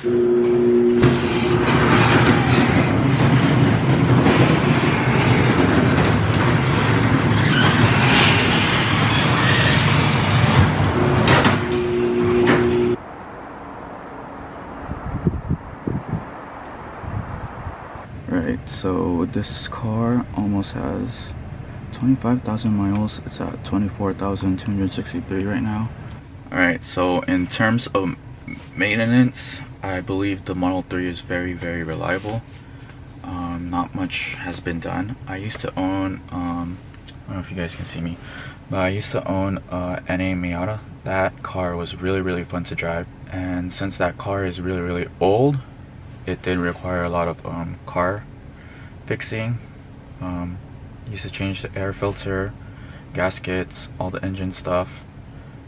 Right, so this car almost has 25,000 miles. It's at 24,263 right now. Alright, so in terms of maintenance, I believe the Model 3 is very, very reliable. Not much has been done. I used to own, I don't know if you guys can see me, but I used to own a NA Miata. That car was really, really fun to drive. And since that car is really, really old, it did require a lot of car fixing. Used to change the air filter, gaskets, all the engine stuff.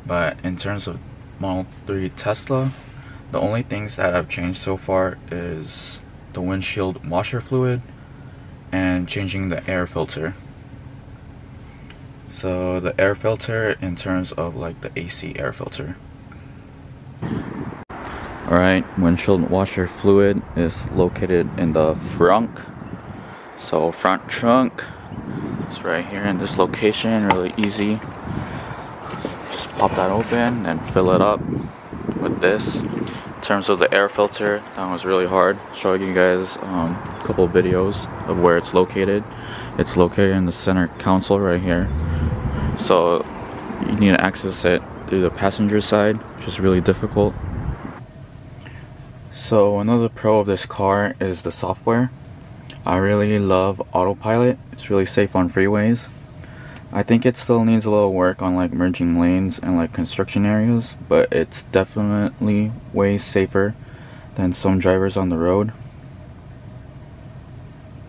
But in terms of Model 3 Tesla, the only things that I've changed so far is the windshield washer fluid and changing the air filter. So the air filter in terms of like the AC air filter. Alright, windshield washer fluid is located in the front. So front trunk, it's right here in this location, really easy. Just pop that open and fill it up with this. In terms of the air filter, that was really hard. Showing you guys a couple of videos of where it's located. It's located in the center console right here. So you need to access it through the passenger side, which is really difficult. So another pro of this car is the software. I really love Autopilot. It's really safe on freeways. I think it still needs a little work on like merging lanes and like construction areas, but it's definitely way safer than some drivers on the road.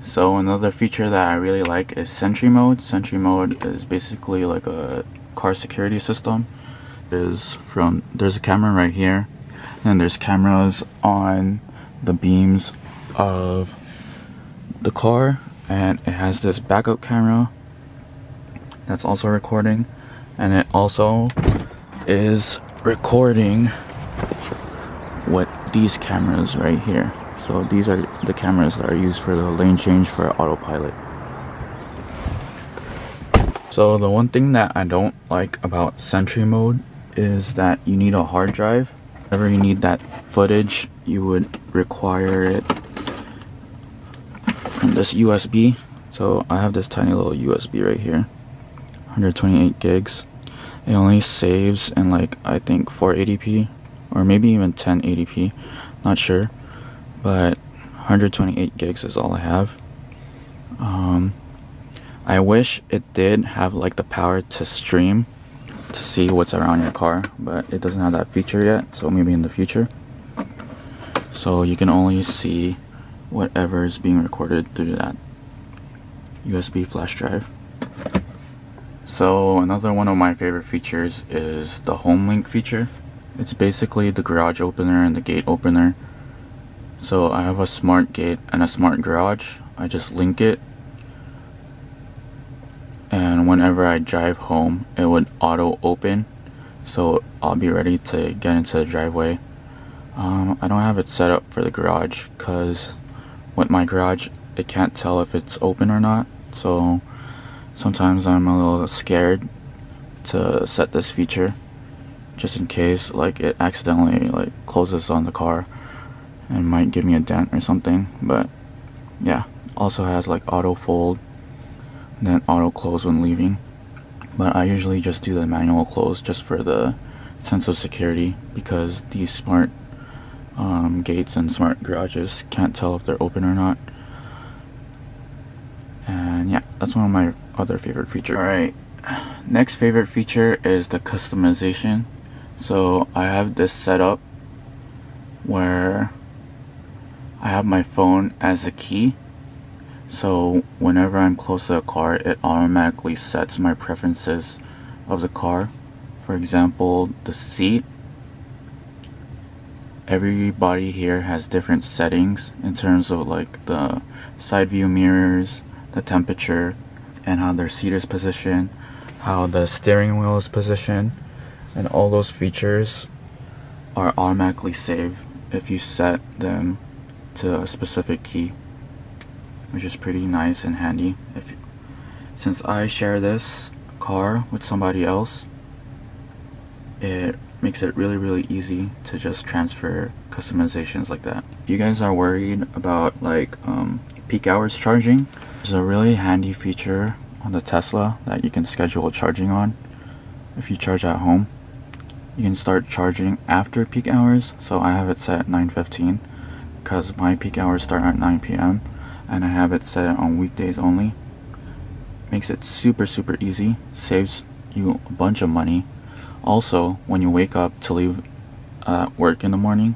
So another feature that I really like is Sentry Mode. Sentry Mode is basically like a car security system. There's a camera right here, and there's cameras on the beams of the car, and it has this backup camera that's also recording, and it also is recording with these cameras right here. So these are the cameras that are used for the lane change for Autopilot. So the one thing that I don't like about Sentry Mode is that you need a hard drive. Whenever you need that footage, you would require it from this USB. So I have this tiny little USB right here, 128 gigs. It only saves in like, I think 480p or maybe even 1080p, not sure, but 128 gigs is all I have. I wish it did have like the power to stream to see what's around your car, but it doesn't have that feature yet, so maybe in the future. So you can only see whatever is being recorded through that USB flash drive. So another one of my favorite features is the Homelink feature. It's basically the garage opener and the gate opener. So I have a smart gate and a smart garage. I just link it, and whenever I drive home it would auto open, so I'll be ready to get into the driveway. I don't have it set up for the garage because with my garage it can't tell if it's open or not, so sometimes I'm a little scared to set this feature just in case like it accidentally like closes on the car and might give me a dent or something. But yeah, also has like auto fold and then auto close when leaving, but I usually just do the manual close just for the sense of security, because these smart gates and smart garages can't tell if they're open or not. And yeah, that's one of my other favorite features. Alright, next favorite feature is the customization. So I have this set up where I have my phone as a key, so whenever I'm close to a car it automatically sets my preferences of the car. For example, the seat, everybody here has different settings in terms of like the side view mirrors, the temperature, and how their seat is positioned, how the steering wheel is positioned, and all those features are automatically saved if you set them to a specific key, which is pretty nice and handy. Since I share this car with somebody else, it makes it really easy to just transfer customizations like that. If you guys are worried about like peak hours charging, there's a really handy feature on the Tesla that you can schedule charging on. If you charge at home, you can start charging after peak hours. So I have it set at 9:15 because my peak hours start at 9 p.m. and I have it set on weekdays only. Makes it super easy, saves you a bunch of money. Also, when you wake up to leave work in the morning,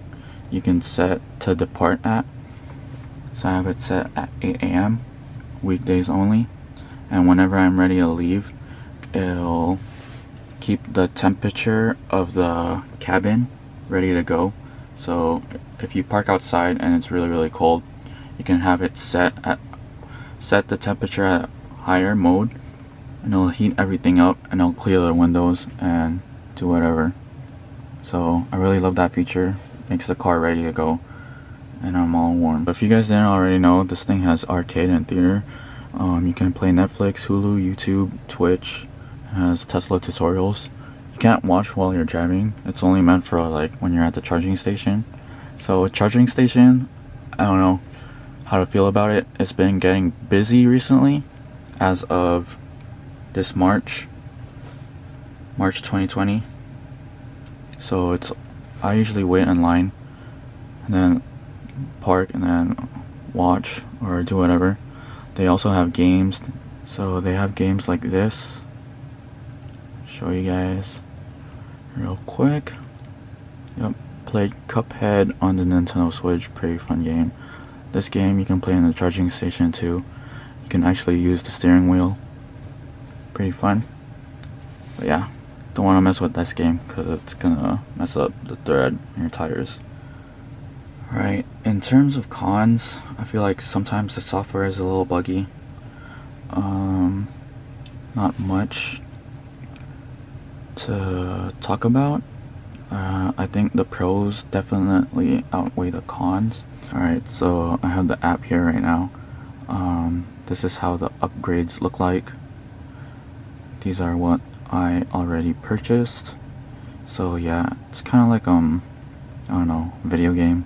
you can set to depart at. So I have it set at 8 a.m. weekdays only, and whenever I'm ready to leave, it'll keep the temperature of the cabin ready to go. So if you park outside and it's really cold, you can have it set the temperature at higher mode, and it'll heat everything up and it'll clear the windows and do whatever. So I really love that feature. Makes the car ready to go and I'm all warm. But if you guys didn't already know, this thing has arcade and theater. You can play Netflix, Hulu, YouTube, Twitch. It has Tesla tutorials. You can't watch while you're driving. It's only meant for like when you're at the charging station. So charging station, I don't know how to feel about it. It's been getting busy recently as of this March 2020. So I usually wait in line and then park and then watch or do whatever. They also have games. So they have games like this. Show you guys real quick. Yep, played Cuphead on the Nintendo Switch. Pretty fun game. This game you can play in the charging station too. You can actually use the steering wheel. Pretty fun. But yeah, don't want to mess with this game because it's gonna mess up the thread in your tires. Alright, in terms of cons, I feel like sometimes the software is a little buggy. Not much to talk about. I think the pros definitely outweigh the cons. Alright, so I have the app here right now. This is how the upgrades look like. These are what I already purchased. So yeah, it's kind of like I don't know, video game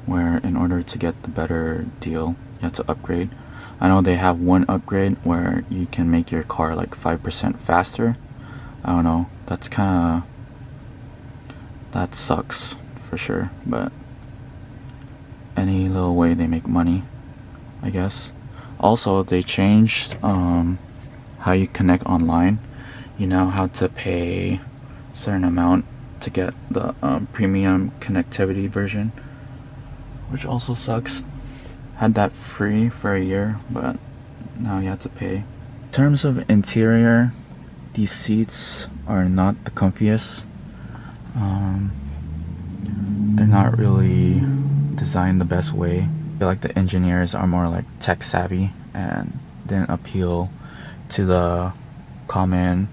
where in order to get the better deal you have to upgrade. I know they have one upgrade where you can make your car like 5% faster. I don't know, that sucks for sure, but any little way they make money, I guess. Also, they changed how you connect online. You now have to pay a certain amount to get the premium connectivity version, which also sucks. Had that free for a year, but now you have to pay. In terms of interior, these seats are not the comfiest. They're not really designed the best way. I feel like the engineers are more like tech savvy and didn't appeal to the common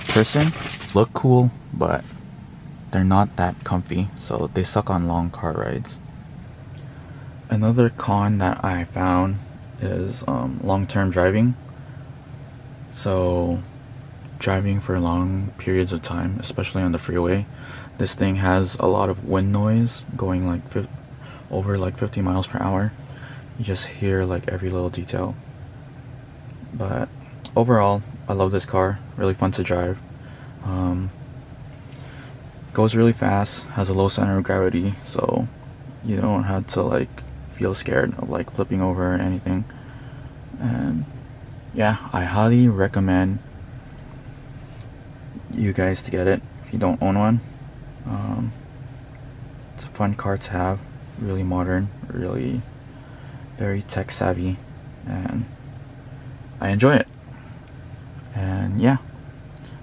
person. Look cool, but they're not that comfy, so they suck on long car rides. Another con that I found is long-term driving. So driving for long periods of time, especially on the freeway, this thing has a lot of wind noise going like over like 50 miles per hour. You just hear like every little detail. But overall, I love this car. Really fun to drive. Goes really fast, has a low center of gravity, so you don't have to like feel scared of like flipping over or anything. And yeah, I highly recommend you guys to get it if you don't own one. It's a fun car to have, really modern, really very tech savvy, and I enjoy it. And yeah,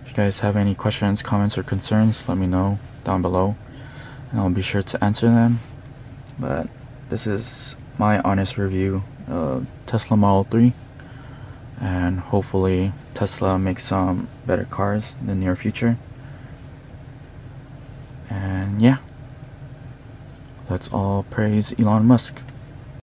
if you guys have any questions, comments, or concerns, let me know down below and I'll be sure to answer them. But this is my honest review of Tesla Model 3, and hopefully Tesla makes some better cars in the near future. And yeah, let's all praise Elon Musk.